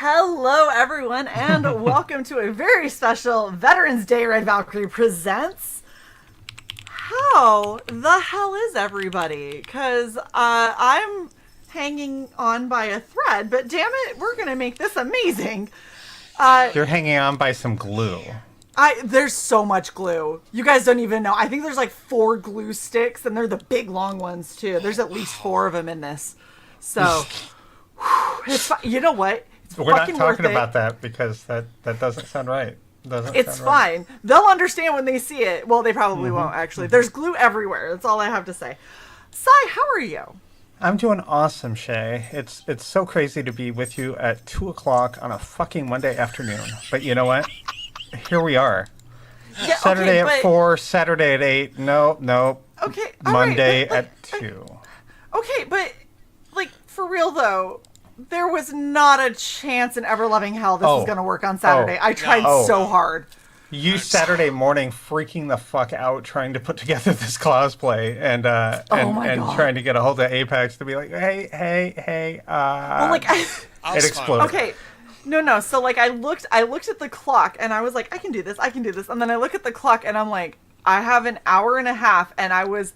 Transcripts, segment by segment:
Hello, everyone, and welcome to a very special Veterans Day Red Valkyrie presents. How the hell is everybody? Because I'm hanging on by a thread, but damn it, we're going to make this amazing. You're hanging on by some glue. There's so much glue. You guys don't even know. I think there's like 4 glue sticks, and they're the big long ones, too. There's at least 4 of them in this. So, it's you know what? We're not talking about that because that doesn't sound right. It's fine. They'll understand when they see it. Well, they probably won't, actually. There's glue everywhere. That's all I have to say. Sai, how are you? I'm doing awesome, Shae. It's so crazy to be with you at 2 o'clock on a fucking Monday afternoon. But you know what? Here we are. Yeah, Saturday at 4, Saturday at 8. No. Okay. Monday at 2. Okay, but, like, for real, though, there was not a chance in ever-loving hell this was going to work on Saturday. I tried so hard. You Saturday morning freaking the fuck out trying to put together this cosplay and trying to get a hold of Apex to be like, hey. Well, like, it exploded. Okay. No. So, like, I looked at the clock, and I was like, I can do this. And then I look at the clock, and I'm like, I have an hour and a half, and I was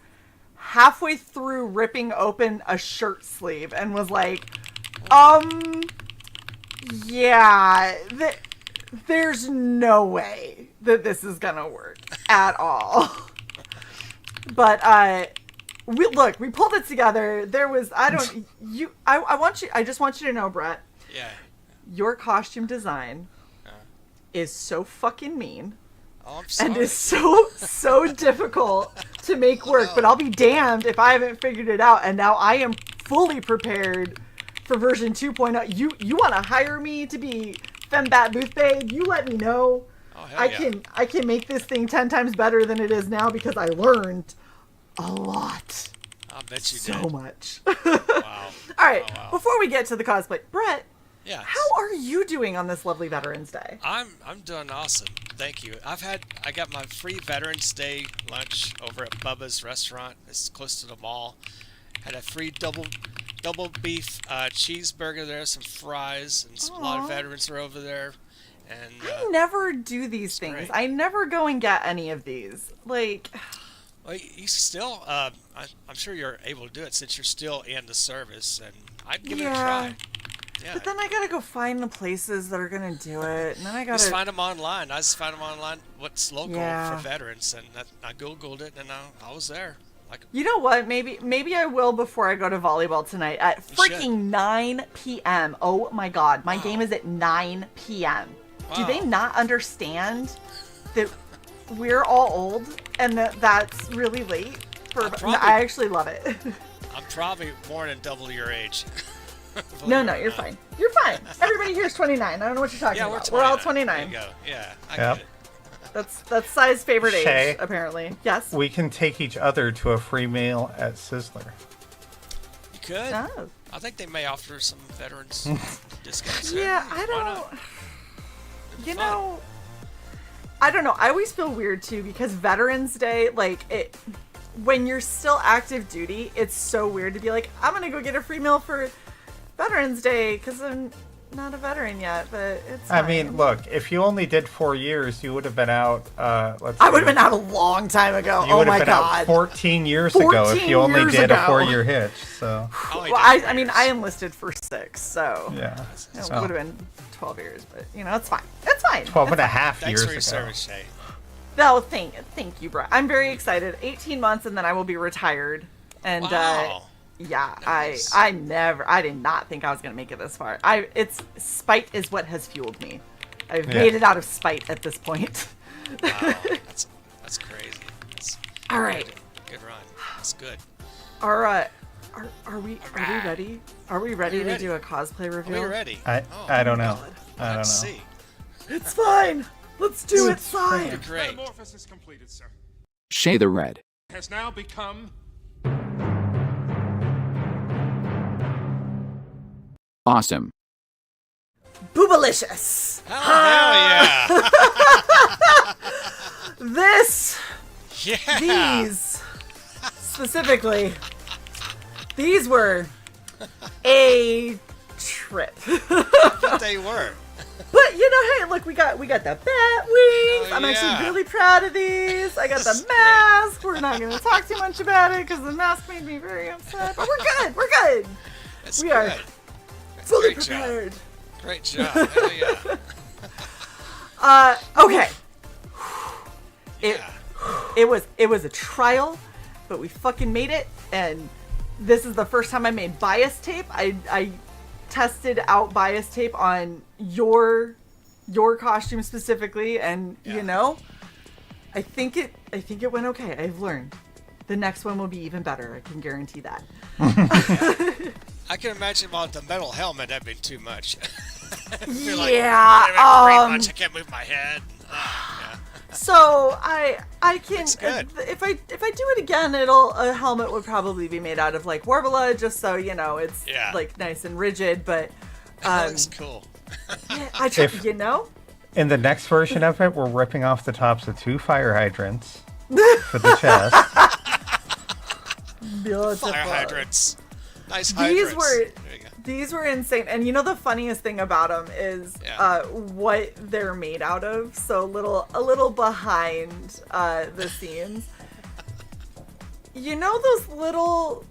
halfway through ripping open a shirt sleeve and was like, there's no way that this is gonna work at all. But we pulled it together. There was I just want you to know, Brett. Yeah. Your costume design is so fucking mean. Oh, I'm sorry. And is so difficult to make work. But I'll be damned if I haven't figured it out. And now I am fully prepared for version 2.0. You want to hire me to be Fembat booth babe? You let me know. Oh, hell yeah. I can make this thing 10 times better than it is now because I learned a lot. I bet you did. So much. Wow. All right. Wow. Before we get to the cosplay, Brett. Yeah. How are you doing on this lovely Veterans Day? I'm doing awesome. Thank you. I got my free Veterans Day lunch over at Bubba's restaurant. It's close to the mall. Had a free double beef cheeseburger there, some fries, and a lot of veterans are over there. And I never do these things. Great. I never go and get any of these. Like, well, you still, I'm sure you're able to do it since you're still in the service, and I'd give it a try. Yeah. But then I gotta go find the places that are gonna do it, and then I gotta just find them online. I just found them online. What's local for veterans, and I googled it, and I was there. Like, you know what? Maybe I will before I go to volleyball tonight at freaking 9 p.m. Oh my god, my game is at 9 p.m. Wow. Do they not understand that we're all old and that's really late? I actually love it. I'm probably more than double your age. No, you're fine. You're fine. Everybody here is 29. I don't know what you're talking about. We're all 29. There you go. Yeah, I get it. That's Sai's favorite age, Shae, apparently. Yes. We can take each other to a free meal at Sizzler. You could. Oh. I think they may offer some veterans discounts. Yeah, I don't. You know, I don't know. I always feel weird too because Veterans Day, like when you're still active duty, it's so weird to be like, I'm gonna go get a free meal for Veterans Day because I'm not a veteran yet, but it's fine. I mean, look, if you only did 4 years, you would have been out, I would have been out a long time ago. You would have been out 14 years ago if you only did a 4-year hitch, so. Well, I mean, I enlisted for 6, so. Yeah. It would have been 12 years, but, you know, it's fine. It's fine. 12 and a half years ago. Thanks for your service, Shae. No, thank you, Brett. I'm very excited. 18 months and then I will be retired. And, wow. Yeah, Nice. I did not think I was going to make it this far. Spite is what has fueled me. I've made it out of spite at this point. Wow, that's crazy. All right. Good run. That's good. Are we ready? Are we ready to do a cosplay reveal? Are we ready? I don't know. I don't know. Let's see. It's fine. Let's do it, Sai. Great. Metamorphosis is completed, sir. Shae the Red Has now become awesome. Boobalicious. Hell yeah. These specifically, these were a trip. But they were. But hey, look, we got the bat wings. I'm yeah. actually really proud of these. I got the mask. We're not gonna talk too much about it because the mask made me very upset. But we're good. We're good. That's we good. are fully Great prepared. Job. Great job. Hell yeah. Okay. Yeah. It was a trial, but we fucking made it, and this is the first time I made bias tape. I tested out bias tape on your costume specifically, and I think it went okay. I've learned. The next one will be even better. I can guarantee that. I can imagine about the metal helmet. That'd been too much. Yeah. I can't move my head. Yeah. So I can Looks good. if I do it again, a helmet would probably be made out of like Warbler, just so it's like nice and rigid. But That looks cool. yeah, I try, In the next version of it, we're ripping off the tops of 2 fire hydrants for the chest. Beautiful. Fire hydrants. Nice hydrants. There you go. These were insane, and the funniest thing about them is what they're made out of. So a little behind the scenes. Those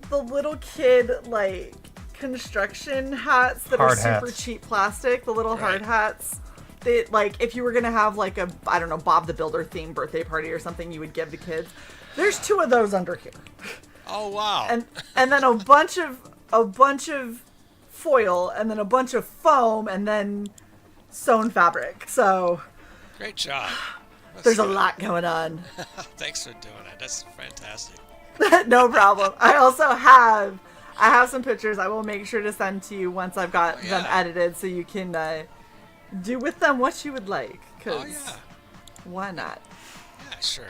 the little kid like construction hats that Hard are super hats. cheap plastic, the little hard hats. That like if you were gonna have like a Bob the Builder themed birthday party or something, you would give the kids. There's 2 of those under here. Oh wow. And then a bunch of foil, and then a bunch of foam, and then sewn fabric. So Great job. there's a lot going on. Thanks for doing it. That's fantastic. No problem. I also have some pictures I will make sure to send to you once I've got them edited, so you can do with them what you would like. Why not? Yeah, sure.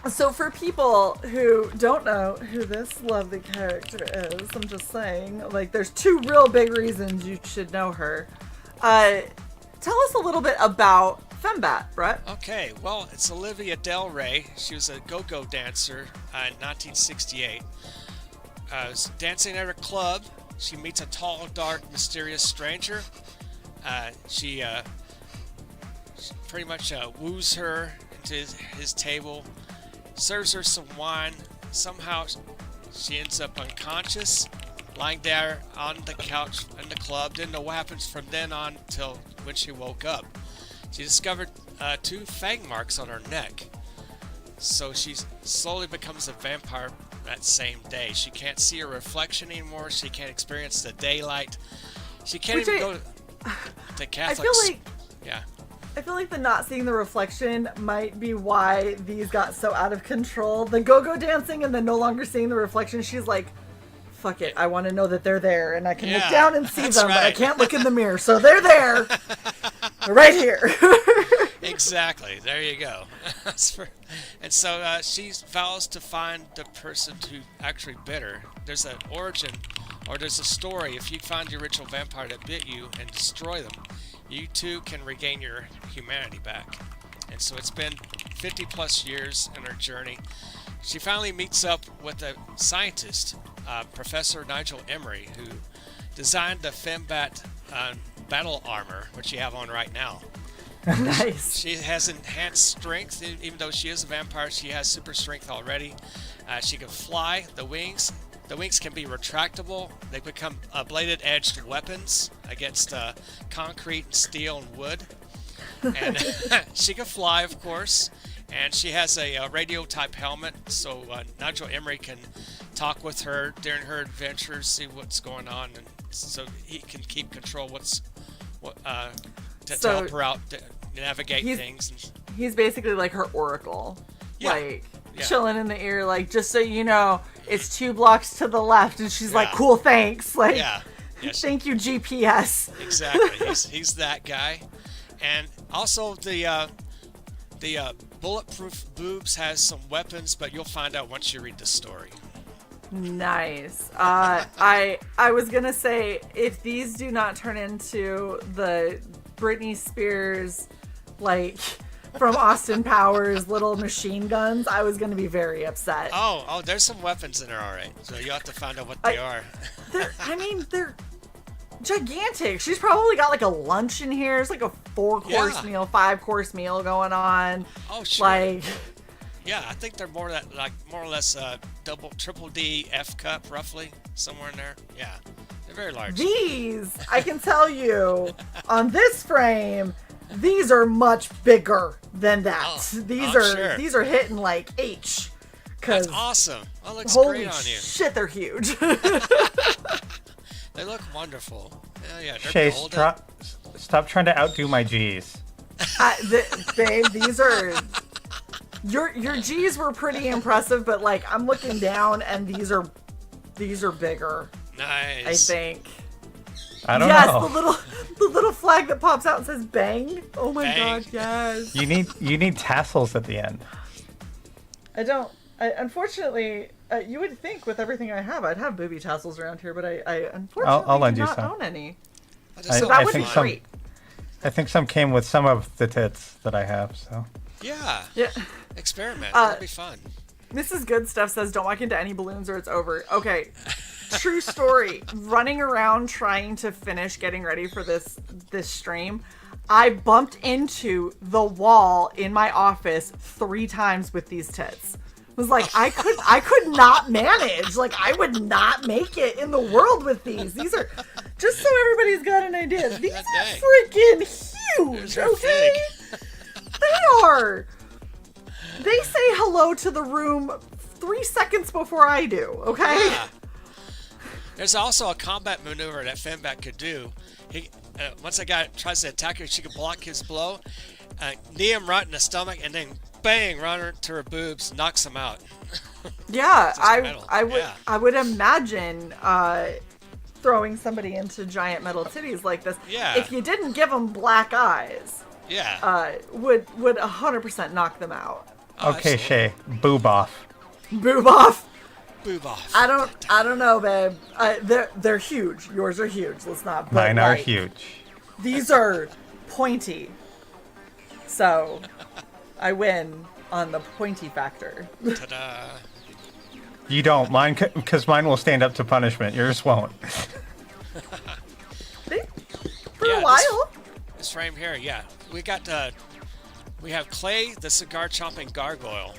So for people who don't know who this lovely character is, I'm just saying, like, there's 2 real big reasons you should know her. Tell us a little bit about Fembat, Brett. Okay, well, it's Olivia Del Rey. She was a go-go dancer in 1968. Dancing at a club, she meets a tall, dark, mysterious stranger. She pretty much woos her into his table, serves her some wine. Somehow she ends up unconscious, lying there on the couch in the club. Didn't know what happens from then on till when she woke up. She discovered 2 fang marks on her neck. So she slowly becomes a vampire that same day. She can't see her reflection anymore. She can't experience the daylight. She can't go to Catholics. I feel like the not seeing the reflection might be why these got so out of control. The go-go dancing and then no longer seeing the reflection. She's like, fuck it. I want to know that they're there, and I can look down and see them, but I can't look in the mirror. So they're there. Right here. Exactly. There you go. And so she vows to find the person who actually bit her. There's an origin, or there's a story. If you find the original vampire that bit you and destroy them, you too can regain your humanity back. And so it's been 50 plus years in her journey. She finally meets up with a scientist, Professor Nigel Emery, who designed the Fembat battle armor, which you have on right now. Nice. She has enhanced strength. Even though she is a vampire, she has super strength already. She can fly. The wings can be retractable. They become bladed-edged weapons against concrete and steel and wood. And she can fly, of course. And she has a radio-type helmet, so Nigel Emery can talk with her during her adventures, see what's going on, and so he can keep control to help her out, to navigate things. He's basically like her oracle. Yeah. Like, chilling in the ear, like, just so you know, it's 2 blocks to the left, and she's like, cool, thanks. Like, thank you, GPS. Exactly. He's that guy. And also the Bulletproof Boobs has some weapons, but you'll find out once you read the story. Nice. I was gonna say, if these do not turn into the Britney Spears, like, from Austin Powers little machine guns, I was gonna be very upset. Oh, there's some weapons in there, all right. So you'll have to find out what they are. They're gigantic. She's probably got like a lunch in here. It's like a 4-course meal, 5-course meal going on. Oh, sure. Like, yeah, I think they're more or less triple D F cup, roughly somewhere in there. Yeah, they're very large. These, I can tell you, on this frame, these are much bigger than that. These are hitting like H. That's awesome. That looks holy great on you. Shit, they're huge. They look wonderful. Yeah, Shae, stop trying to outdo my G's. Babe, these are... Your G's were pretty impressive, but like I'm looking down and these are bigger. Nice. I think. I don't know. the little flag that pops out and says "bang." Oh my Bang. god, yes. You need tassels at the end. I don't. Unfortunately, you would think with everything I have, I'd have booby tassels around here, but I unfortunately I'll lend do you not some. own any. That would be great. I think some came with some of the tits that I have. So. Yeah. Yeah. Experiment. That'd be fun. Mrs. Good Stuff says, "Don't walk into any balloons or it's over." Okay. True story. Running around trying to finish getting ready for this stream, I bumped into the wall in my office 3 times with these tits. It was like I could not manage. Like I would not make it in the world with these. These are, just so everybody's got an idea, these are freaking huge. Okay, they are. They say hello to the room 3 seconds before I do. Okay. Yeah. There's also a combat maneuver that Fembat could do. Once a guy tries to attack her, she can block his blow, knee him right in the stomach, and then bang, run her to her boobs, knocks him out. Yeah, I would Yeah. imagine throwing somebody into giant metal titties like this. Yeah. If you didn't give them black eyes, Yeah. would 100% knock them out. Okay, absolutely. Shae, boob off. Boob off. Boob off. I don't know, babe. They're huge. Yours are huge. Let's not. But Mine are like, huge. These are pointy. So, I win on the pointy factor. Ta-da. You don't. Mine, because mine will stand up to punishment. Yours won't. For a while. This frame here, yeah. We have Clay, the cigar chomping gargoyle,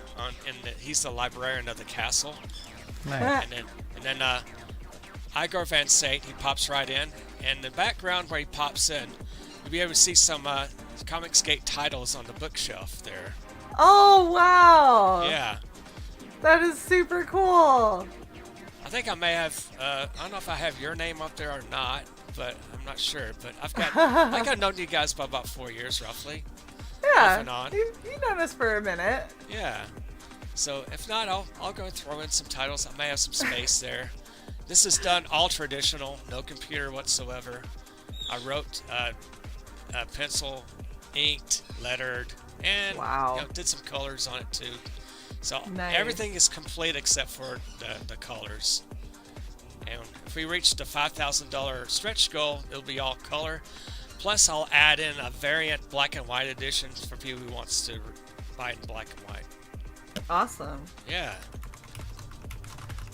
he's the librarian of the castle. Nice. And then Igor Van Sant, he pops right in. And the background where he pops in, you'll be able to see some Comicsgate titles on the bookshelf there. Oh wow! Yeah. That is super cool. I think I may have, I don't know if I have your name up there or not, but I'm not sure. But I think I've known you guys for about 4 years, roughly. Off Yeah, and on. you've known us for a minute. Yeah. So if not, I'll go throw in some titles. I may have some space there. This is done all traditional, no computer whatsoever. I wrote pencil, inked, lettered, and Wow. did some colors on it too. So Nice. everything is complete except for the colors. And if we reach the $5,000 stretch goal, it'll be all color. Plus, I'll add in a variant black and white edition for people who wants to buy it in black and white. Awesome. Yeah.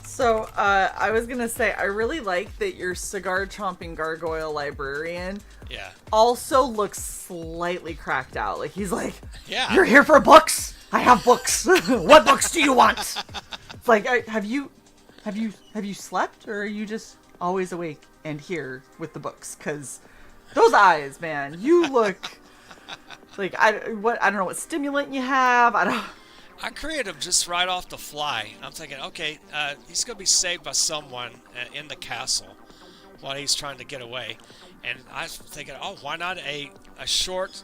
So, I was gonna say, I really like that your cigar chomping gargoyle librarian Yeah. also looks slightly cracked out. Like he's like, Yeah. "You're here for books? I have books. What books do you want?" It's like, have you slept, or are you just always awake and here with the books? Because those eyes, man, you look like I don't know what stimulant you have. I created him just right off the fly. I'm thinking, okay, he's going to be saved by someone in the castle while he's trying to get away. And I was thinking, oh, why not a short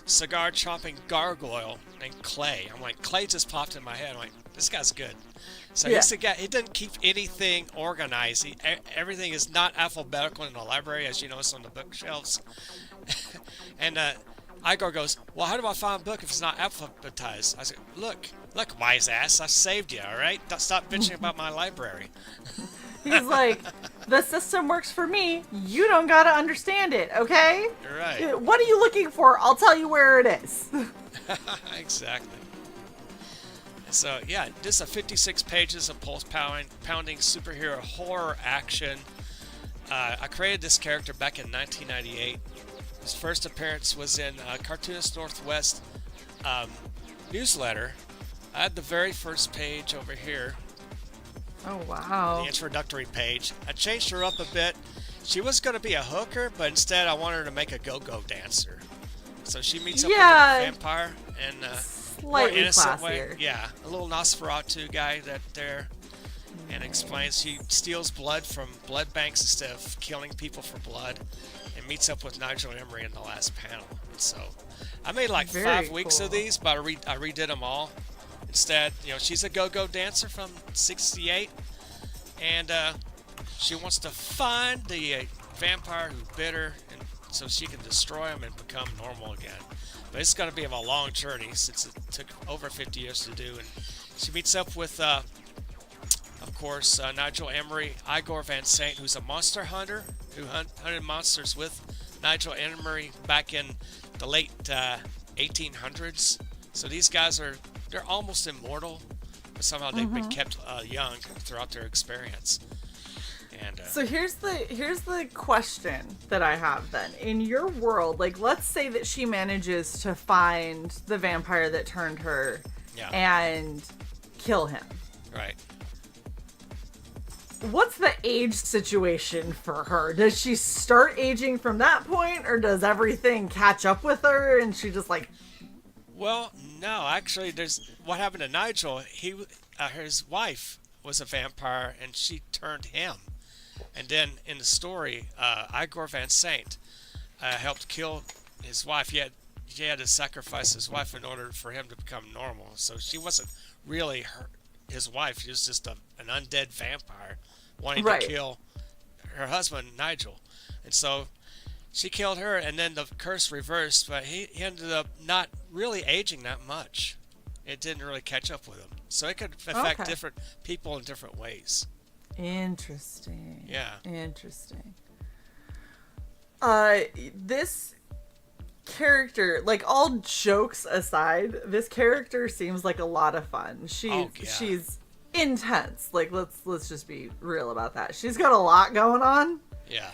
cigar chomping gargoyle named Clay? I'm like, Clay just popped in my head. I'm like, this guy's good. So Yeah. he's the guy. He doesn't keep anything organized. Everything is not alphabetical in the library, as you notice on the bookshelves. And Igor goes, well, how do I find a book if it's not alphabetized? I said, look, wise ass, I saved you, all right? Stop bitching about my library. He's like, the system works for me. You don't gotta understand it, okay? You're right. What are you looking for? I'll tell you where it is. Exactly. So, yeah, this is 56 pages of pulse-pounding superhero horror action. I created this character back in 1998. His first appearance was in Cartoonist Northwest newsletter. I had the very first page over here. Oh, wow. The introductory page. I changed her up a bit. She was going to be a hooker, but instead I wanted her to make a go-go dancer. So she meets up with a vampire in a more innocent way. Yeah, a little Nosferatu guy that there, and explains he steals blood from blood banks instead of killing people for blood, and meets up with Nigel Emery in the last panel. And so I made like 5 weeks of these, but I redid them all. Instead, she's a go-go dancer from '68, and she wants to find the vampire who bit her, and so she can destroy him and become normal again. But it's going to be a long journey since it took over 50 years to do. And she meets up with, of course, Nigel Emery, Igor Van Sant, who's a monster hunter who hunted monsters with Nigel Emery back in the late 1800s. So these guys they're almost immortal, but somehow they've been kept young throughout their experience. And, so here's the question that I have then. In your world, like, let's say that she manages to find the vampire that turned her and kill him. Right. What's the age situation for her? Does she start aging from that point, or does everything catch up with her and she just like... Well, no, actually, what happened to Nigel. His wife was a vampire, and she turned him. And then in the story, Igor Van Sant helped kill his wife. He had to sacrifice his wife in order for him to become normal. So she wasn't really his wife. She was just an undead vampire wanting to kill her husband, Nigel. And so she killed her, and then the curse reversed, but he ended up not really aging that much. It didn't really catch up with him. So it could affect different people in different ways. Interesting. Yeah. Interesting. This character, like, all jokes aside, this character seems like a lot of fun. She's intense. Like, let's just be real about that. She's got a lot going on. Yeah.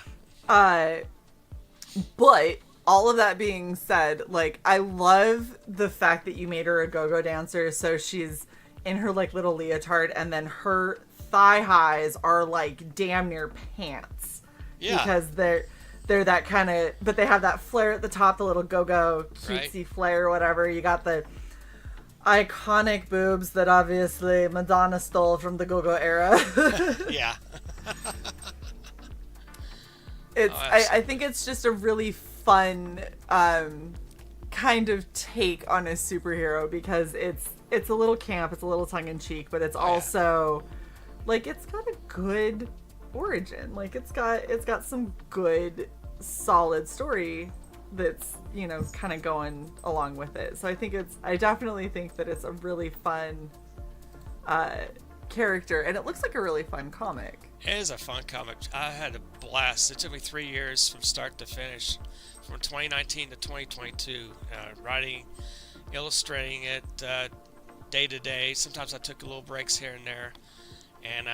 But all of that being said, like, I love the fact that you made her a go-go dancer. So she's in her like little leotard, and then her thigh highs are like damn near pants. Yeah. Because they're that kind of, but they have that flare at the top, the little go-go cutesy flare or whatever. You got the iconic boobs that obviously Madonna stole from the go-go era. Yeah. I think it's just a really fun kind of take on a superhero, because it's a little camp, it's a little tongue-in-cheek, but it's also like, it's got a good origin. Like, it's got some good solid story that's, kind of going along with it. So I definitely think that it's a really fun character, and it looks like a really fun comic. It is a fun comic. I had a blast. It took me 3 years from start to finish, from 2019 to 2022, writing, illustrating it day to day. Sometimes I took little breaks here and there, and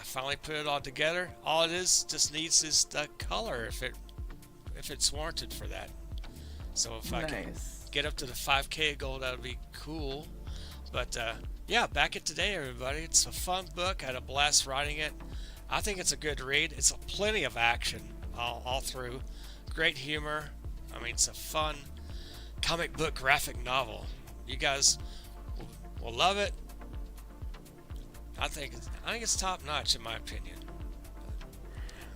finally put it all together. All it is just needs is the color, if it's warranted for that. So if I can get up to the 5K goal, that would be cool. But back at today, everybody. It's a fun book. I had a blast writing it. I think it's a good read. It's plenty of action all through. Great humor. I mean, it's a fun comic book graphic novel. You guys will love it. I think it's top notch in my opinion.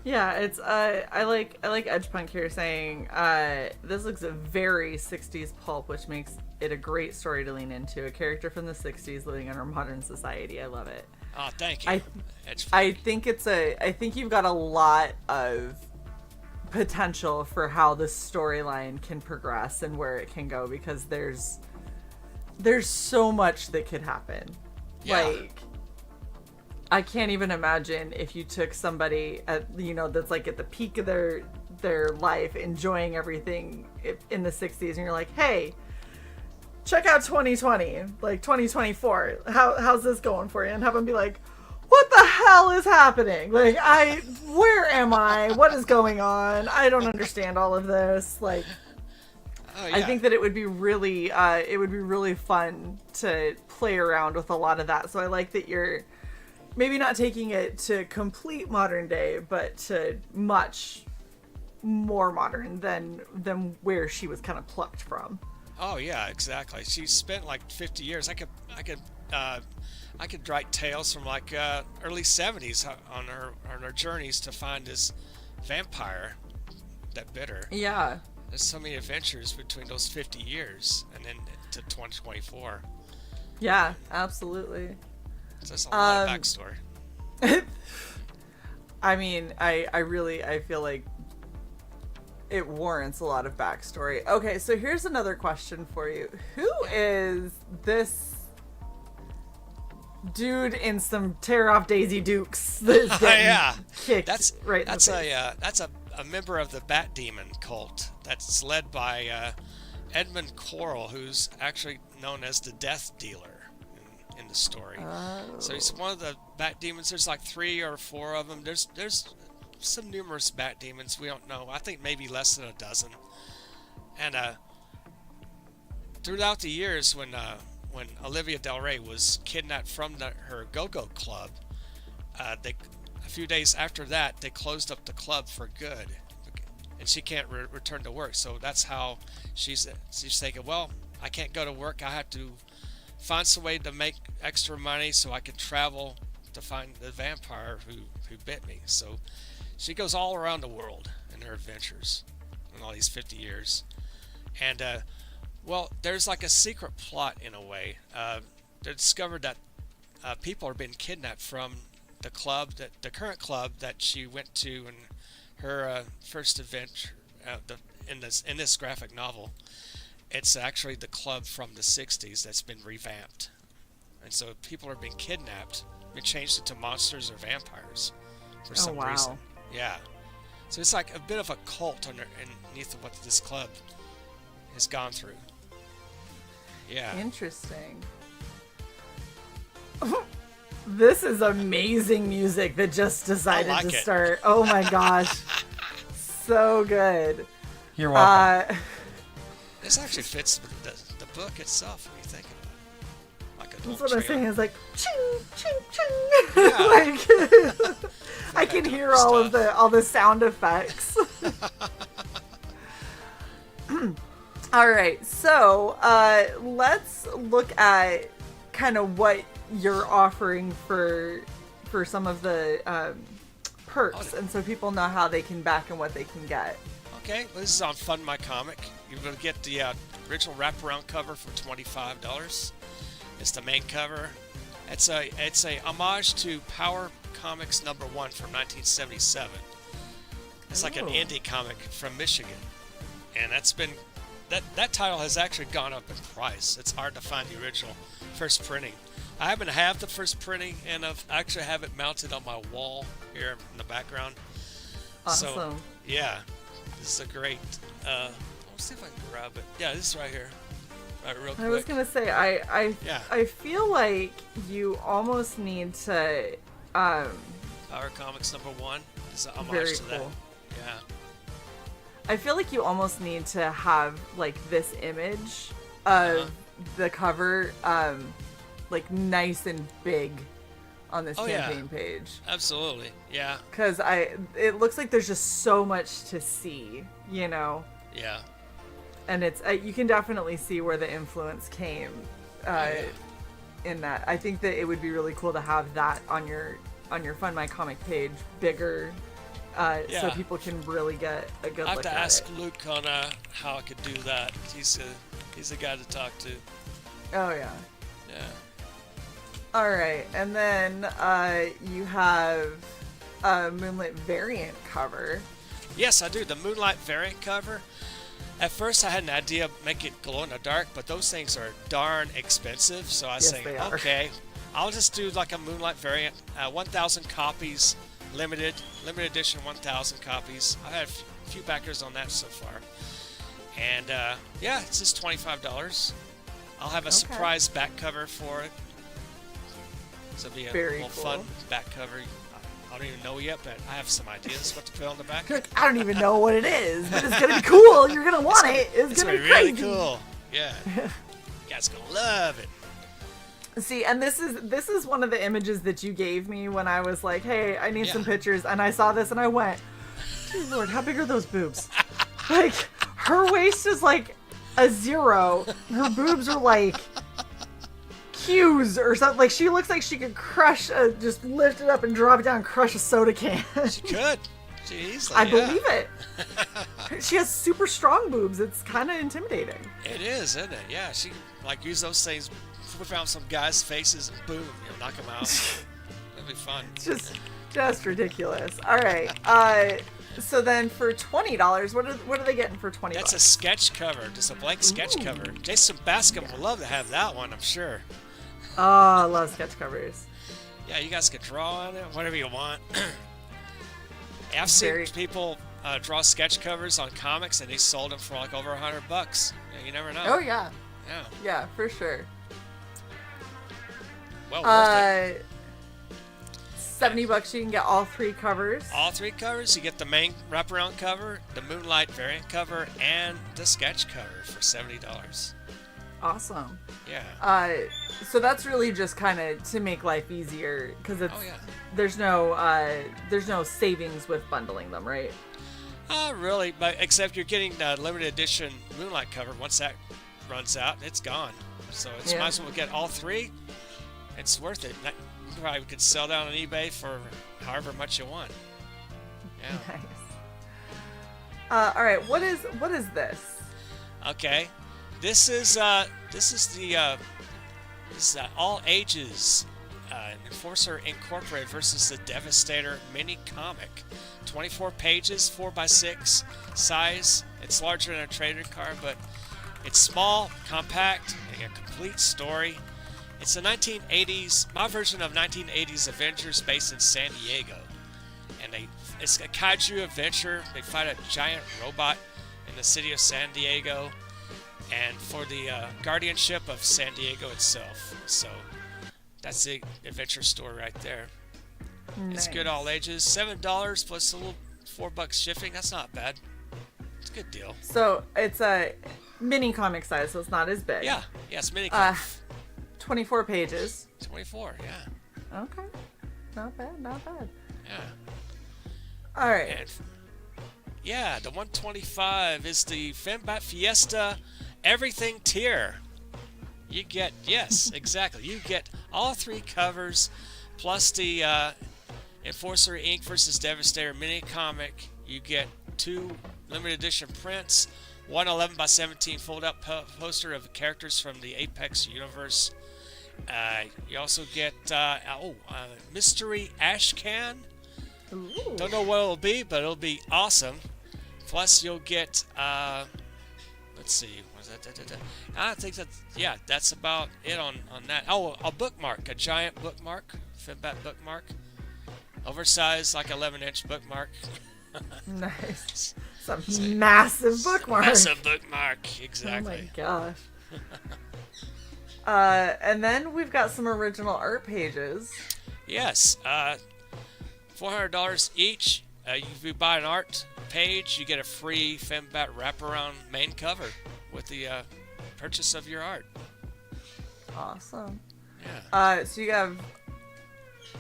Yeah, it's I like Edge Punk here saying this looks a very 60s pulp, which makes it a great story to lean into. A character from the 60s living in our modern society. I love it. Oh, thank you. I think you've got a lot of potential for how the storyline can progress and where it can go, because there's so much that could happen. Yeah. Like, I can't even imagine if you took somebody that's like at the peak of their life, enjoying everything in the 60s, and you're like, hey, check out 2020, like 2024. How's this going for you? And have them be like, what the hell is happening? Like, where am I? What is going on? I don't understand all of this. Like, Oh, yeah. I think that it would be really fun to play around with a lot of that. So I like that you're maybe not taking it to complete modern day, but to much more modern than where she was kind of plucked from. Oh yeah, exactly. She spent like 50 years. I could write tales from like early 70s on her journeys to find this vampire that bit her. Yeah. There's so many adventures between those 50 years and then to 2024. Yeah, absolutely. So that's a lot of backstory. I mean, I feel like it warrants a lot of backstory. Okay, so here's another question for you. Who is this dude in some tear off Daisy Dukes that's getting kicked that's right that's in the face? that's a member of the Bat Demon cult that's led by Edmund Coral, who's actually known as the Death Dealer in the story. So he's one of the Bat Demons. There's like 3 or 4 of them. There's some numerous Bat Demons. We don't know. I think maybe less than a dozen. And throughout the years, when Olivia Del Rey was kidnapped from her go-go club, a few days after that, they closed up the club for good, and she can't return to work. So that's how she's thinking, well, I can't go to work. I have to find some way to make extra money so I can travel to find the vampire who bit me. So she goes all around the world in her adventures in all these 50 years. And, well, there's like a secret plot in a way. They discovered that people are being kidnapped from the club, the current club that she went to in her first adventure in this graphic novel. It's actually the club from the 60s that's been revamped. And so people are being kidnapped and changed into monsters or vampires for some reason. Yeah. So it's like a bit of a cult underneath of what this club has gone through. Yeah. Interesting. This is amazing music that just decided to start. Oh my gosh. So good. You're welcome. This actually fits the book itself when you think about it. Like a that's what I'm saying. It's like ching ching ching. Yeah. Like I can hear all the sound effects. All right, so let's look at kind of what you're offering for some of the perks, and so people know how they can back and what they can get. Okay, well, this is on Fund My Comic. You're going to get the original wraparound cover for $25. It's the main cover. It's a homage to Power Comics #1 from 1977. It's like an indie comic from Michigan, and that title has actually gone up in price. It's hard to find the original first printing. I happen to have the first printing, and I actually have it mounted on my wall here in the background. Awesome. So, yeah, this is a great. Let's see if I can grab it. Yeah, this is right here. Right, real quick. I was gonna say I feel like you almost need to. Power Comics #1 is a homage to that. Cool. Yeah. I feel like you almost need to have like this image of the cover, like nice and big on this campaign page. Absolutely, yeah. Because it looks like there's just so much to see, you know. Yeah. And it's you can definitely see where the influence came in that. I think that it would be really cool to have that on your Fund My Comic page bigger. So people can really get a good look at it. I have to ask Luke on how I could do that. He's the guy to talk to. Oh, yeah. Yeah. All right. And then you have a Moonlit variant cover. Yes, I do. The Moonlight variant cover. At first, I had an idea of making it glow in the dark, but those things are darn expensive. So I was saying, okay, I'll just do like a Moonlight variant, 1,000 copies. Limited edition, 1,000 copies. I have a few backers on that so far. And yeah, it's just $25. I'll have a surprise back cover for it. So it'll be a Very little cool. fun back cover. I don't even know yet, but I have some ideas what to put on the back. You're like, I don't even know what it is, but it's gonna be cool. You're gonna want it. It's gonna be really crazy. cool. Yeah. You guys gonna love it. See, and this is one of the images that you gave me when I was like, hey, I need some Yeah. pictures, and I saw this and I went, dear Lord, how big are those boobs? Like, her waist is like a 0. Her boobs are like Q's or something. Like, she looks like she could crush just lift it up and drop it down and crush a soda can. She could. Jeez, I believe it. She has super strong boobs. It's kind of intimidating. It is, isn't it? Yeah, she can, like, use those things, whip out some guys' faces, and boom, knock them out. That'd be fun. It's just ridiculous. All right. So then for $20, what are they getting for $20? That's a sketch cover, just a blank sketch cover. Jason Bascom would love to have that one, I'm sure. Oh, I love sketch covers. Yeah, you guys could draw on it, whatever you want. I've seen people draw sketch covers on comics, and they sold them for like over $100. Yeah, you never know. Oh yeah. Yeah. Yeah, for sure. Well worth it. $70 you can get all 3 covers. All 3 covers. You get the main wraparound cover, the Moonlight variant cover, and the sketch cover for $70. Awesome. Yeah. So that's really just kind of to make life easier because it's there's no savings with bundling them, right? Really, but except you're getting the limited edition Moonlight cover. Once that runs out, it's gone. So it's might as well get all 3. It's worth it. You probably could sell down on eBay for however much you want. Yeah. Nice. All right. What is this? Okay. This is the all ages Enforcer Incorporated versus the Devastator mini comic. 24 pages, 4x6 size. It's larger than a trading card, but it's small, compact, and a complete story. It's the 1980s, my version of 1980s Avengers based in San Diego. And it's a kaiju adventure. They fight a giant robot in the city of San Diego, and for the guardianship of San Diego itself. So that's the adventure story right there. Nice. It's good all ages. $7 plus a little $4 shipping. That's not bad. It's a good deal. So it's a mini comic size, so it's not as big. Yeah, it's mini comic. 24 pages. 24, yeah. Okay. Not bad, not bad. Yeah. All right. And, yeah, the 125 is the Fembat Fiesta Everything tier. You get, yes, exactly. You get all 3 covers, plus the Enforcer Inc. versus Devastator mini comic. You get 2 limited edition prints, one 11x17 fold-up poster of the characters from the Apex universe. You also get Mystery Ash Can. Ooh. Don't know what it'll be, but it'll be awesome. Plus, you'll get, let's see, what is that? I think that's about it on that. Oh, a bookmark, a giant bookmark, Fembat bookmark. Oversized, like 11-inch bookmark. Nice. Some massive bookmark. Massive bookmark, exactly. Oh my gosh. And then we've got some original art pages. Yes, $400 each. If you buy an art page, you get a free Fembat wraparound main cover with the purchase of your art. Awesome. Yeah. So you have,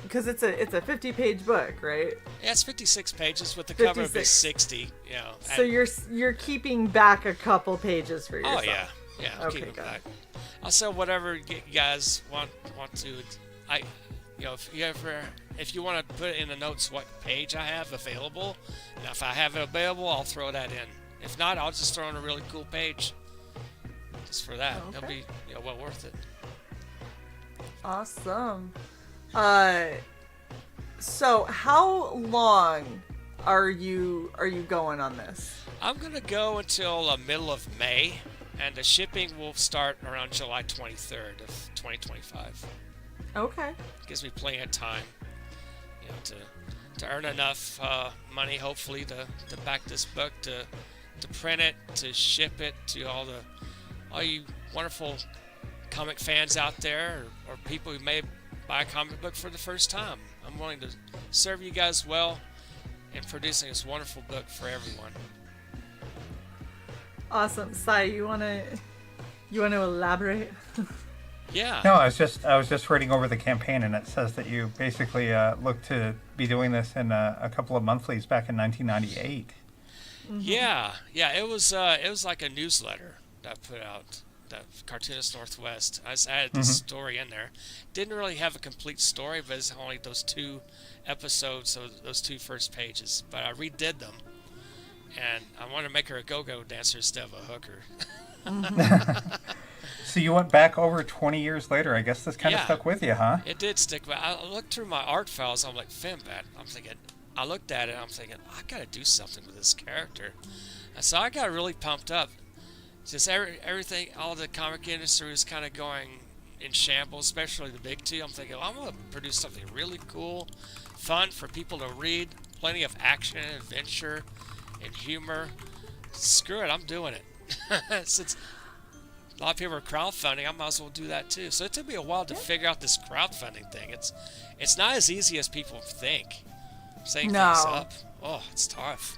because it's a 50-page book, right? Yeah, it's 56 pages with the cover of 60. You know. So you're keeping back a couple pages for yourself. Oh yeah. I'll keep it back. I'll sell whatever you guys want to. If you want to put in the notes what page I have available, and if I have it available, I'll throw that in. If not, I'll just throw in a really cool page. Just for that, it'll be well worth it. Awesome. So how long are you going on this? I'm gonna go until middle of May, and the shipping will start around July 23rd of 2025. Okay. Gives me plenty of time, to earn enough money, hopefully, to back this book, to print it, to ship it to all you wonderful comic fans out there, or people who may buy a comic book for the first time. I'm willing to serve you guys well in producing this wonderful book for everyone. Awesome. Sai, you wanna elaborate? Yeah. No, I was just reading over the campaign, and it says that you basically look to be doing this in a couple of monthlies back in 1998. Mm-hmm. Yeah. It was like a newsletter that I put out. The Cartoonist Northwest. I just added this story in there. Didn't really have a complete story, but it's only those 2 episodes, so those 2 first pages. But I redid them, and I wanted to make her a go-go dancer instead of a hooker. So you went back over 20 years later. I guess this kind of stuck with you, huh? It did stick. But I looked through my art files. I'm like, Fembat. I looked at it. I'm thinking, I got to do something with this character. And so I got really pumped up. Just everything, all the comic industry was kind of going in shambles, especially the big 2. I'm thinking, I'm going to produce something really cool, fun for people to read, plenty of action and adventure and humor. Screw it, I'm doing it. Since a lot of people are crowdfunding, I might as well do that too. So it took me a while to figure out this crowdfunding thing. It's not as easy as people think. Setting things up. Oh, it's tough.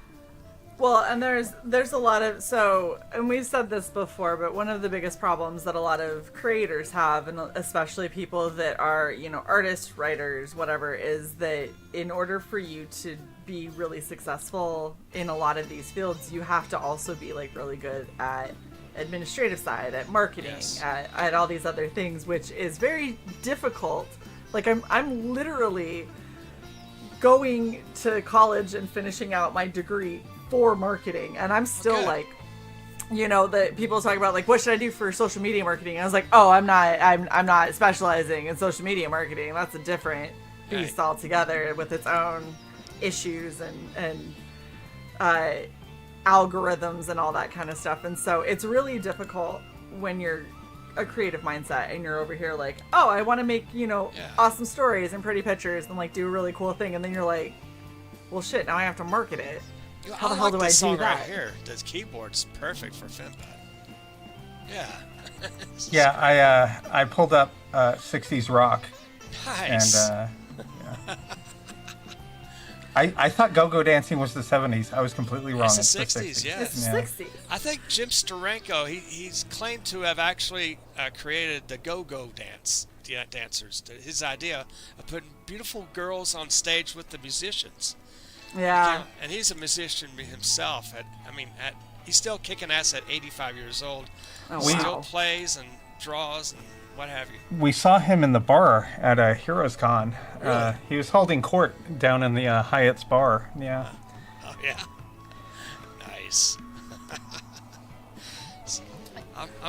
Well, and there's a lot of, and we've said this before, but one of the biggest problems that a lot of creators have, and especially people that are, artists, writers, whatever, is that in order for you to be really successful in a lot of these fields, you have to also be like really good at administrative side, at marketing, at all these other things, which is very difficult. Like I'm literally going to college and finishing out my degree for marketing, and I'm still like, the people talk about like, what should I do for social media marketing? And I was like, oh, I'm not specializing in social media marketing. That's a different beast altogether with its own issues and algorithms and all that kind of stuff. And so it's really difficult when you're a creative mindset and you're over here like, oh, I want to make awesome stories and pretty pictures and like do a really cool thing, and then you're like, well, shit, now I have to market it. How the hell do I do that? Right here, this keyboard's perfect for Fembat. Yeah. Yeah, I pulled up 60s rock. Nice. And I thought go-go dancing was the 70s. I was completely wrong. It's the 60s, yeah. It's the 60s. I think Jim Steranko, he's claimed to have actually created the go-go dancers. His idea of putting beautiful girls on stage with the musicians. Yeah. And he's a musician himself. He's still kicking ass at 85 years old. Oh, still plays and draws and what have you. We saw him in the bar at a Heroes Con. Really? He was holding court down in the Hyatt's bar. Yeah. Oh, yeah. Nice.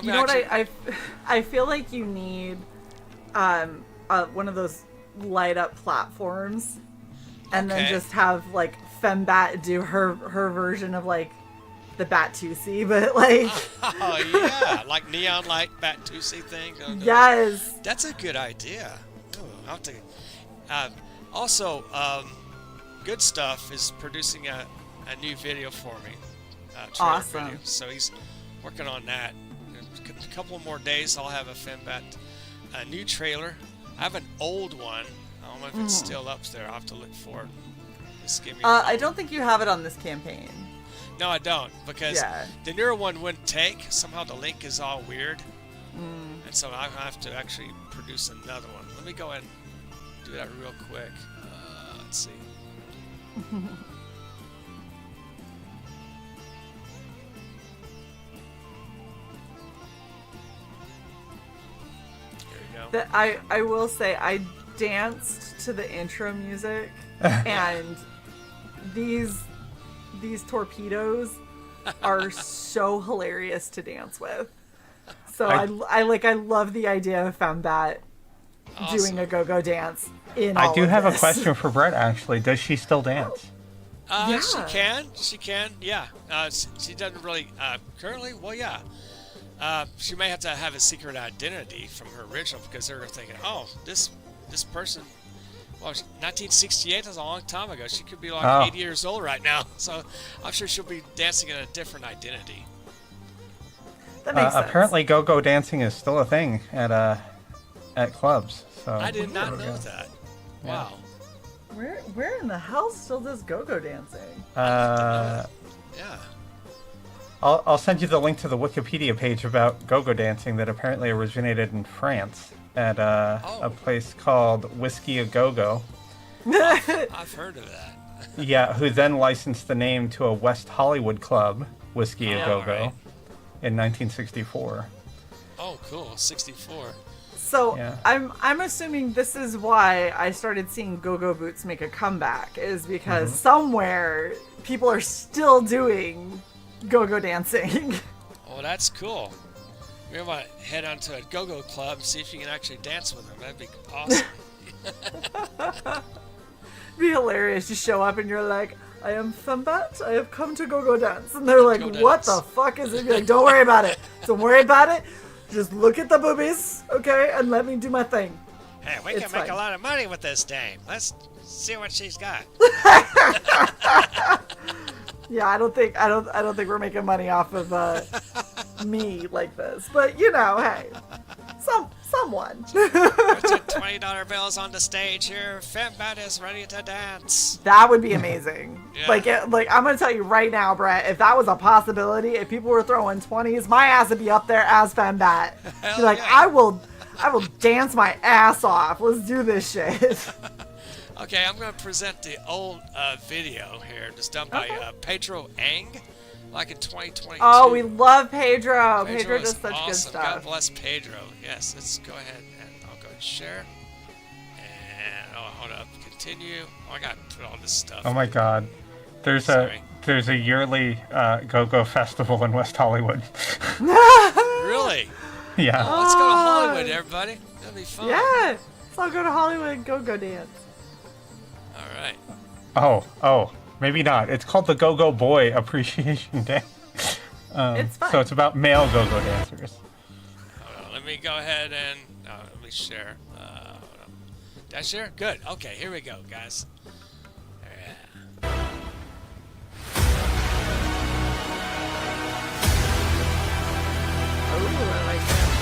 You know what? I feel like you need one of those light up platforms. And then just have, like, Fembat do her version of, like, the Bat-Tusi, but, like... Oh, yeah. Like neon light Bat-Tusi thing? Yes. That's a good idea. Ooh, I'll have to... Also, Good Stuff is producing a new video for me. Awesome. Video. So he's working on that. In a couple more days, I'll have a Fembat new trailer. I have an old one. I don't know if it's still up there. I'll have to look for it. Just give me I don't think you have it on this campaign. No, I don't, because the newer one wouldn't take. Somehow the link is all weird. And so I have to actually produce another one. Let me go ahead and do that real quick. Let's see. There you go. I will say, I danced to the intro music, and these torpedoes are so hilarious to dance with. So I love the idea of Fembat doing a go-go dance in all I do of have this. a question for Brett, actually. Does she still dance? Yeah. She can, yeah. She doesn't really, currently, well, yeah. She may have to have a secret identity from her original, because they're thinking, oh, this person, well, 1968 was a long time ago. She could be like 80 years old right now. So I'm sure she'll be dancing in a different identity. That makes sense. Apparently, go-go dancing is still a thing at at clubs. So I did not there we know go. that. Yeah. Wow. Where in the hell still does go-go dancing? Yeah. I'll send you the link to the Wikipedia page about go-go dancing that apparently originated in France at a place called Whiskey a Go-Go. I've heard of that. Yeah, who then licensed the name to a West Hollywood club, Whiskey a Go-Go, right. in 1964. Oh, cool. 64. So Yeah. I'm assuming this is why I started seeing go-go boots make a comeback, is because somewhere people are still doing go-go dancing. Oh, that's cool. We might head on to a go-go club and see if you can actually dance with them. That'd be awesome. Be hilarious. You show up and you're like, I am Fembat. I have come to go-go dance. And they're like, Go what dance. the fuck is it? You're like, don't worry about it. Don't worry about it. Just look at the boobies, okay, and let me do my thing. Hey, we It's can make fine. a lot of money with this dame. Let's see what she's got. Yeah, I don't think we're making money off of me like this. But you know, hey, someone. Put your $20 bills on the stage here. Fembat is ready to dance. That would be amazing. Yeah. Like I'm gonna tell you right now, Brett. If that was a possibility, if people were throwing 20s, my ass would be up there as Fembat. Hell Be like, yeah. I will dance my ass off. Let's do this shit. Okay, I'm going to present the old video here. It's done by Pedro Ang, like in 2022. Oh, we love Pedro. Pedro is does such awesome. good stuff. God bless Pedro. Yes, let's go ahead and I'll go and share. And, hold up. Continue. Oh, I got to put all this stuff. Oh my God, there's Sorry. a yearly go-go festival in West Hollywood. Really? Yeah. Oh, let's go to Hollywood, everybody. That'll be fun. Yeah. So I'll go to Hollywood and go dance. All right. Oh, maybe not. It's called the Go-Go Boy Appreciation Day. It's fun. So it's about male go-go dancers. Hold on, let me go ahead and let me share. Hold on. Did I share? Good. Okay, here we go, guys. Ooh, I like that.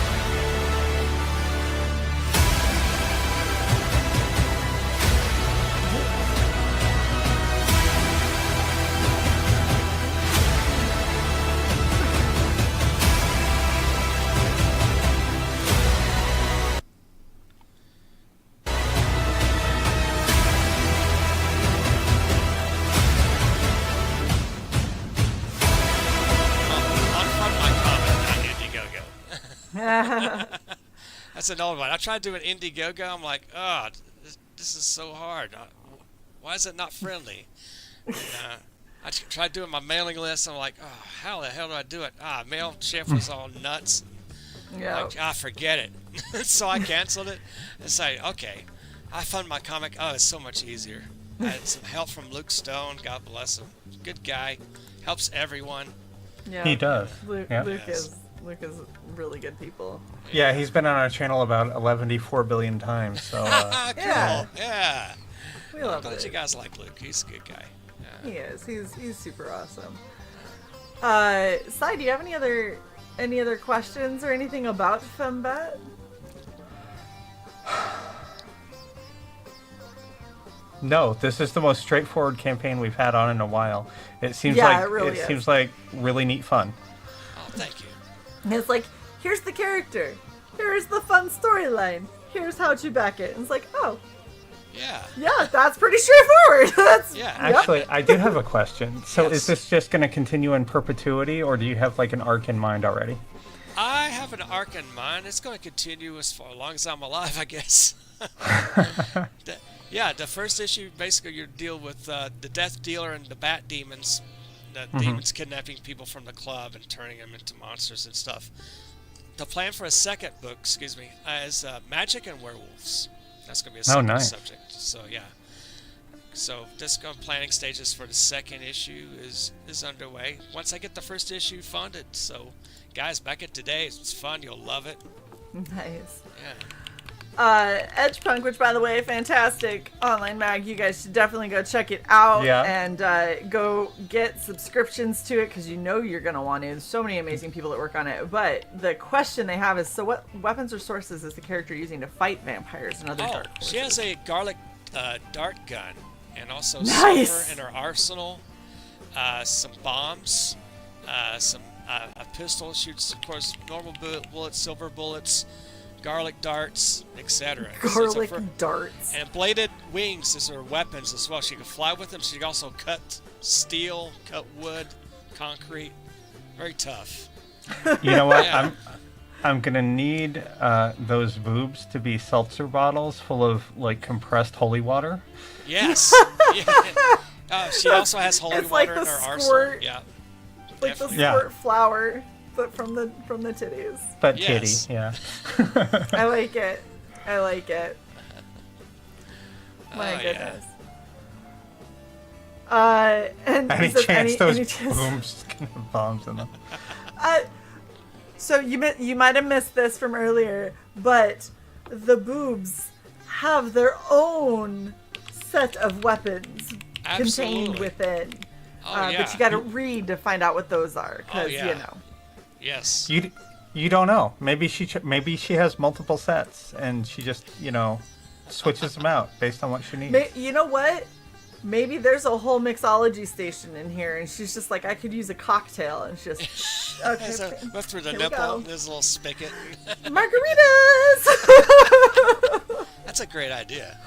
That's an old one. I tried doing Indiegogo. I'm like, oh, this is so hard. Why is it not friendly? And, I tried doing my mailing list. I'm like, oh, how the hell do I do it? Mail chef was all nuts. Yeah. Like, forget it. So I canceled it and say, okay, I fund my comic. Oh, it's so much easier. I had some help from Luke Stone. God bless him. Good guy. Helps everyone. Yeah. He does. Luke Yeah. is really good people. Yeah, he's been on our channel about 114 billion times. So Cool. Yeah. Yeah. We I'm love glad it. you guys like Luke. He's a good guy. Yeah. He is. He's super awesome. Sai, do you have any other questions or anything about Fembat? no, this is the most straightforward campaign we've had on in a while. It seems Yeah, like it really is. seems like really neat fun. Oh, thank you. And it's like, here's the character. Here's the fun storyline. Here's how to back it. And it's like, oh, Yeah. that's pretty straightforward. That's Yeah. Actually, I do have a question. So Yes. is this just going to continue in perpetuity, or do you have like an arc in mind already? I have an arc in mind. It's going to continue as long as I'm alive, I guess. The first issue, basically, you deal with the Death Dealer and the Bat Demons. The demons kidnapping people from the club and turning them into monsters and stuff. The plan for a second book, is Magic and Werewolves. That's going to be a second nice. subject. So, yeah. So, just planning stages for the second issue is underway. Once I get the first issue funded. So, guys, back it today. It's fun. You'll love it. nice. Yeah. Edgepunk, which by the way, fantastic online mag. You guys should definitely go check it out and go get subscriptions to it because you know you're gonna want to. There's so many amazing people that work on it. But the question they have is, so what weapons or sources is the character using to fight vampires and other dark forces? She has a garlic dart gun and also Nice. silver in her arsenal. Some bombs, a pistol shoots, of course, normal bullets, silver bullets, garlic darts, etc. Garlic darts. And bladed wings is her weapons as well. She can fly with them. She can also cut steel, cut wood, concrete. Very tough. You know what? Yeah. I'm gonna need those boobs to be seltzer bottles full of like compressed holy water. Yes. Yeah. She also has holy It's water like in the her arsenal. squirt. Yeah. Like the Definitely. squirt flower, but from the titties. But Yes. kitty, yeah. I like it. I like it. My Oh, goodness. And Any he says, chance those any chance- booms can have bombs in them? So you might have missed this from earlier, but the boobs have their own set of weapons contained Absolutely. within. Oh, yeah. But you got to read to find out what those are, because Oh, yeah. you know. Yes. You don't know. Maybe she has multiple sets and she just switches them out based on what she needs. You know what? Maybe there's a whole mixology station in here, and she's just like, I could use a cocktail, and she's just, okay, So, go through the here we nipple. go. There's a little spigot. Margaritas. That's a great idea.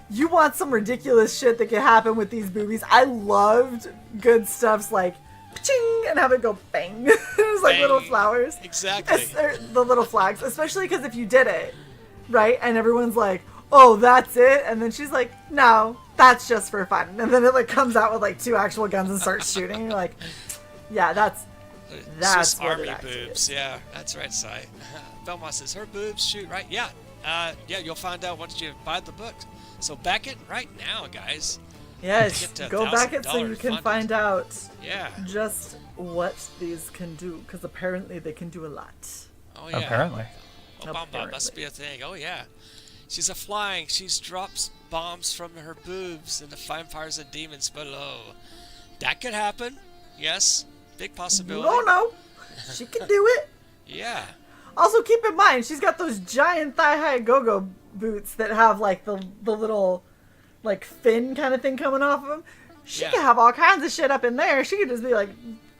You want some ridiculous shit that can happen with these boobies. I loved good stuffs like ching and have it go bang. It was like little Bang. flowers. Exactly. Or the little flags, especially because if you did it, right, and everyone's like, oh, that's it, and then she's like, no, that's just for fun, and then it like comes out with like 2 actual guns and starts shooting. You're like, yeah, that's Swiss what Army it actually boobs. is. Yeah, that's right, Sai. Belmont says her boobs shoot right. Yeah, yeah. You'll find out once you buy the book. So back it right now, guys. Yes, Get to go back it so $1,000 you can funded. find out Yeah. just what these can do, because apparently they can do a lot. Oh yeah. Apparently. Oh, bomb must be a thing. Oh yeah. She's flying. She drops bombs from her boobs into vampires and demons below. That could happen. Yes. Big possibility. Oh no, she can do it. Yeah. Also, keep in mind, she's got those giant thigh-high go-go boots that have like the little like fin kind of thing coming off of them. She Yeah. could have all kinds of shit up in there. She could just be like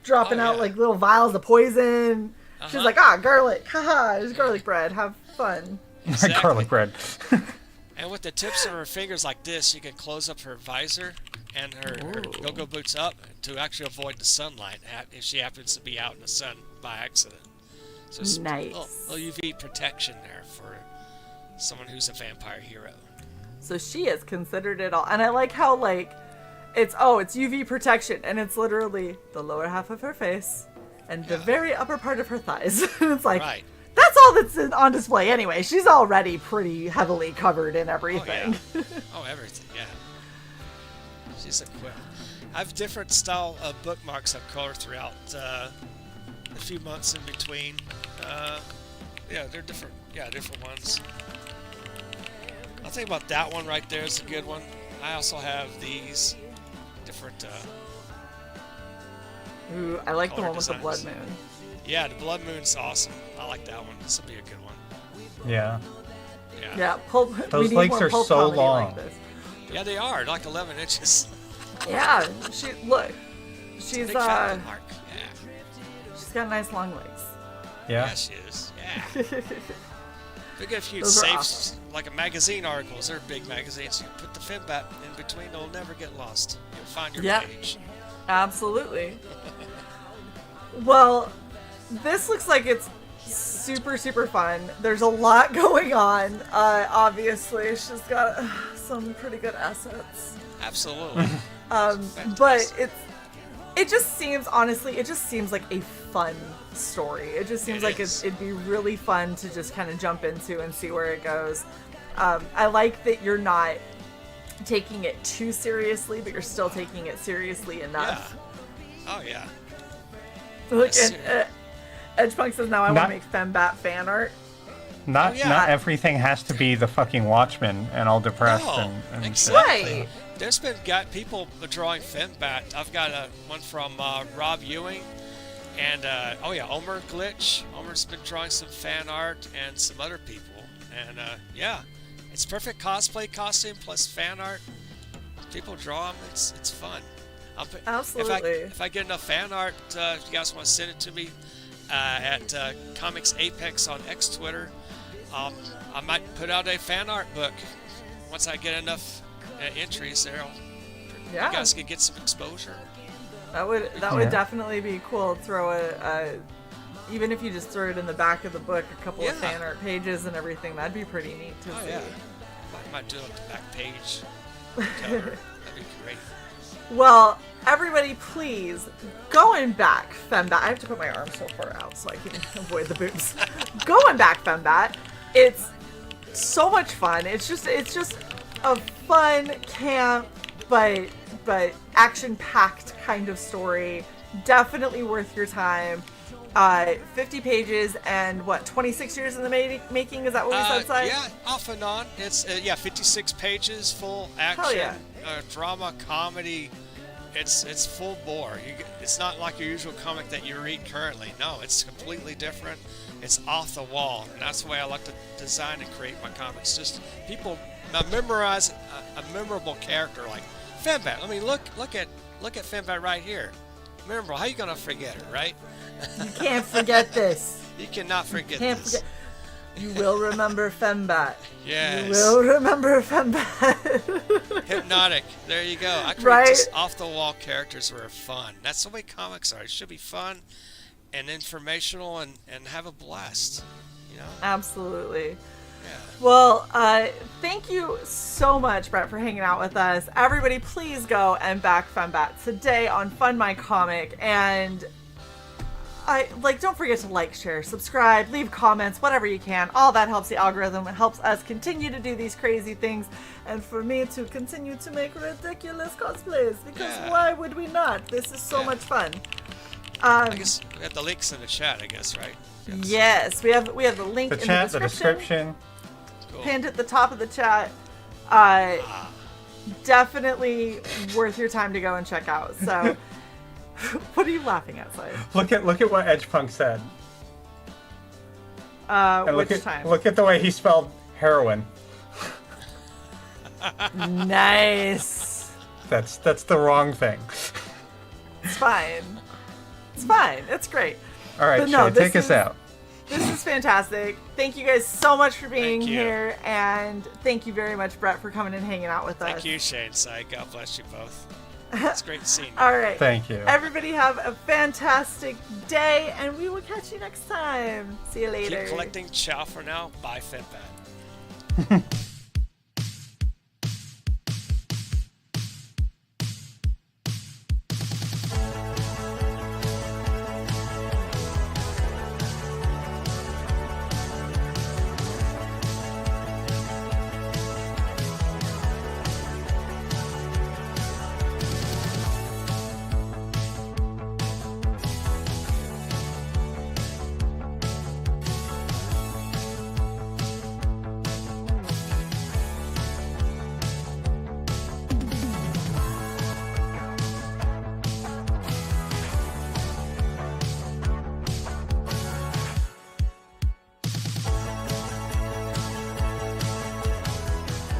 dropping Oh, out yeah. like little vials of poison. She's Uh-huh. like, garlic, haha, there's garlic bread. Have fun. Exactly. Garlic bread. And with the tips of her fingers like this, you can close up her visor and her go-go boots up to actually avoid the sunlight if she happens to be out in the sun by accident. So it's Nice. a little UV protection there for someone who's a vampire hero. So she has considered it all. And I like how like it's UV protection, and it's literally the lower half of her face and the very upper part of her thighs. And it's like Right. that's all that's on display anyway. She's already pretty heavily covered in Oh, everything. yeah. Oh, everything, yeah. She's equipped. I have different style of bookmarks I've colored throughout a few months in between. Yeah, they're different. Yeah, different ones. I'll think about that one right there is a good one. I also have these different. Ooh, I like the Color one with the blood designs. moon. Yeah, the Blood Moon's awesome. I like that one. This will be a good one. Yeah. Yeah. Yeah, pulp. Those we need legs more are pulp so comedy long. Like this. Yeah, they are like 11 inches. Yeah, look. She's Big fat mark. Yeah. she's got nice long legs. Yeah. Yeah, she is. Yeah. Big if you Those are save awesome. like a magazine articles. They're big magazines. You put the Fembat in between, they'll never get lost. You'll find your Yep. page. Absolutely. Well, this looks like it's super, super fun. There's a lot going on. Obviously, she's got some pretty good assets. Absolutely. But it just seems, honestly, it just seems like a fun story. It just seems It like is. it'd be really fun to just kind of jump into and see where it goes. I like that you're not taking it too seriously, but you're still taking it seriously yeah. enough. Oh yeah. Look, Yes, and Edgepunk says now I want Not- to make Fembat fan art. Not everything has to be the fucking Watchmen and all depressed and exactly. shit. Right. There's been people drawing Fembat. I've got one from Rob Ewing, and Omer Glitch. Omer's been drawing some fan art and some other people, and it's perfect cosplay costume plus fan art. People draw them. It's fun. Absolutely. If I get enough fan art, if you guys want to send it to me at Comics Apex on X Twitter, I might put out a fan art book once I get enough entries there. You guys can get some exposure. That would definitely be cool. Throw a even if you just throw it in the back of the book, a couple of fan art pages and everything. That'd be pretty neat to see. Yeah. I might do it on the back page. That'd be great. Well, everybody, please, going back, Fembat. I have to put my arm so far out so I can avoid the boobs. Going back, Fembat. It's so much fun. It's just a fun camp, but action-packed kind of story. Definitely worth your time. 50 pages and 26 years in the making? Is that what we said, Si? Yeah, off and on. It's 56 pages, full action, drama, comedy. It's full bore. It's not like your usual comic that you read currently. No, it's completely different. It's off the wall, and that's the way I like to design and create my comics. Just people memorize a memorable character like Fembat. I mean, look at Fembat right here. Memorable. How you gonna forget it, right? You can't forget this. You cannot forget this. You will remember Fembat. Yes. You will remember Fembat. Hypnotic. There you go. I create just off-the-wall characters that are fun. That's the way comics are. It should be fun and informational and have a blast. You know? Absolutely. Yeah. Well, thank you so much, Brett, for hanging out with us. Everybody, please go and back Fembat today on Fund My Comic. And don't forget to like, share, subscribe, leave comments, whatever you can. All that helps the algorithm. It helps us continue to do these crazy things, and for me to continue to make ridiculous cosplays. Because why would we not? This is so much fun. I guess we have the links in the chat. I guess, right? Yes, we have the link in the description. Cool. Pinned at the top of the chat. Definitely worth your time to go and check out. So. What are you laughing at, Si? Look at what Edgepunk said. Which time? Look at the way he spelled heroin. Nice. That's the wrong thing. It's fine. It's fine. It's great. All right, Shae, take us out. This is fantastic. Thank you guys so much for being here, and thank you very much, Brett, for coming and hanging out with us. Thank you, Shae and Si. God bless you both. It's great seeing you. All right. Thank you. Everybody have a fantastic day, and we will catch you next time. See you later. Keep collecting. Ciao for now. Bye, Fembat.